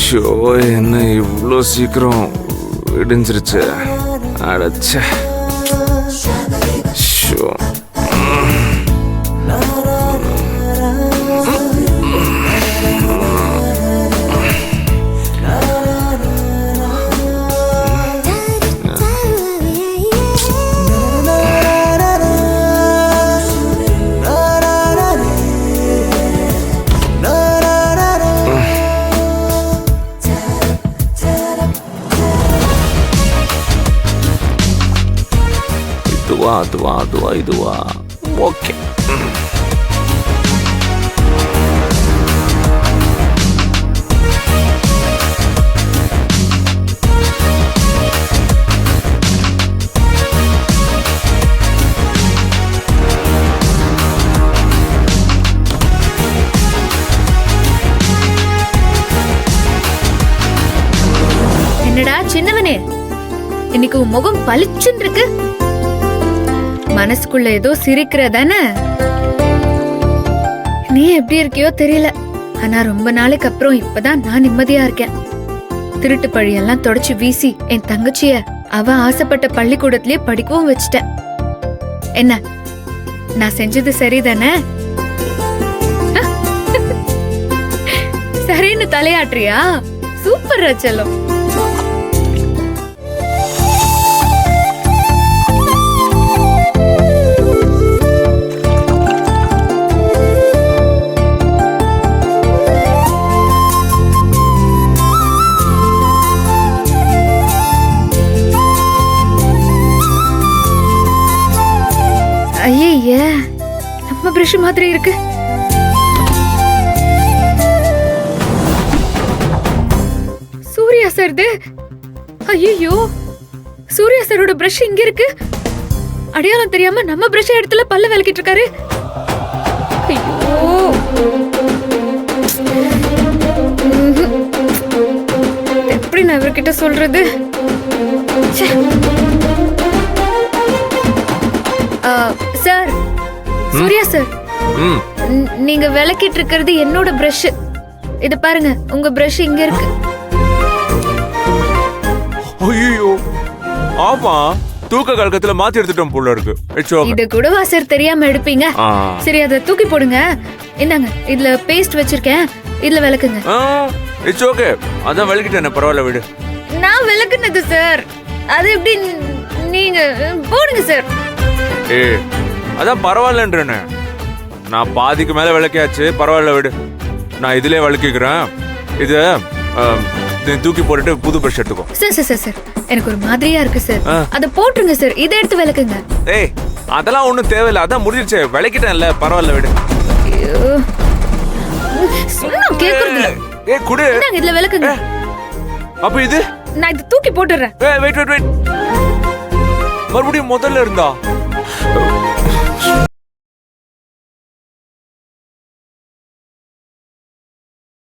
Show, என்ன இவ்வளோ சீக்கிரம் இடிஞ்சிருச்சு? அடச்ச ஷோ. இதுவா ஓகே. என்னடா சின்னவனே, இன்னைக்கு உன் முகம் பளிச்சுன்னு இருக்கு. மனசுக்குள்ள ஏதோ சிரிக்கிறதானே? நீ எப்படி இருக்கியோ தெரியல, ஆனா ரொம்ப நாளைக்கு அப்புறம் இப்பதான் நான் நிம்மதியா இருக்கேன். திருட்டு பழியெல்லாம் தொடச்சு வீசி என் தங்கச்சிய அவ ஆசைப்பட்ட பள்ளிக்கூடத்திலேயே படிக்கவும் வச்சுட்டேன். என்ன, நான் செஞ்சது சரிதானே? சரின்னு தலையாட்டுறியா? சூப்பர் ரச்சலம். ஐயே, நம்ம பிரஷ் மாதிரி இருக்கு. சூர்யா சார், ஐயோ, சூர்யா சாரோட பிரஷ் இங்க இருக்கு. அடையாளம் தெரியாம நம்ம பிரஷ் இடத்துல பல்ல விளக்கிட்டு இருக்காரு. ஐயோ, எப்படி நான் இவர்கிட்ட சொல்றது? சார், சூர்யா சார், நீங்க விளக்கிட்டு இருக்கிறது என்னோட பிரஷ். இது பாருங்க, உங்க பிரஷ் இங்க இருக்கு. ஐயோ, ஆமா, தூக்க கலக்கத்துல மாத்தி எடுத்துட்டோம் போல இருக்கு. இது கூடவா சார் தெரியாம எடுப்பீங்க? சரி, அதை தூக்கி போடுங்க. இந்தாங்க, இதுல பேஸ்ட் வச்சிருக்கேன், இதுல விளக்குங்க. இட்ஸ் ஓகே, அதான் விளக்கிட்டேன், பரவாயில்ல விடு. நான் விளக்குனது சார், அது எப்படி நீங்க போடுங்க சார். அதான் பரவாயில்லன்றேன்னு. நான் பாதிக்கு மேல விளக்கியாச்சு, பரவாயில்ல விடு. நான் இதுலயே விளக்கிக்கிறேன். இது தூக்கி போட்டுட்டு புது பிரஷ் எடுத்துக்கோ. சார் சார் சார், எனக்கு ஒரு மாதிரியா இருக்கு சார், அதை போட்டுருங்க சார். இதை எடுத்து விளக்குங்க. ஏய், அதெல்லாம் ஒண்ணும் தேவையில்லை, அதான் முடிஞ்சிருச்சு, விளக்கிட்டேன்ல, பரவாயில்ல விடு. சொன்னா கேக்குறது. ஏய் குடு, இதுல விளக்குங்க. அப்ப இது நான் இது தூக்கி போட்டுறேன். வெயிட் வெயிட் வெயிட், மறுபடியும் முதல்ல இருந்தா.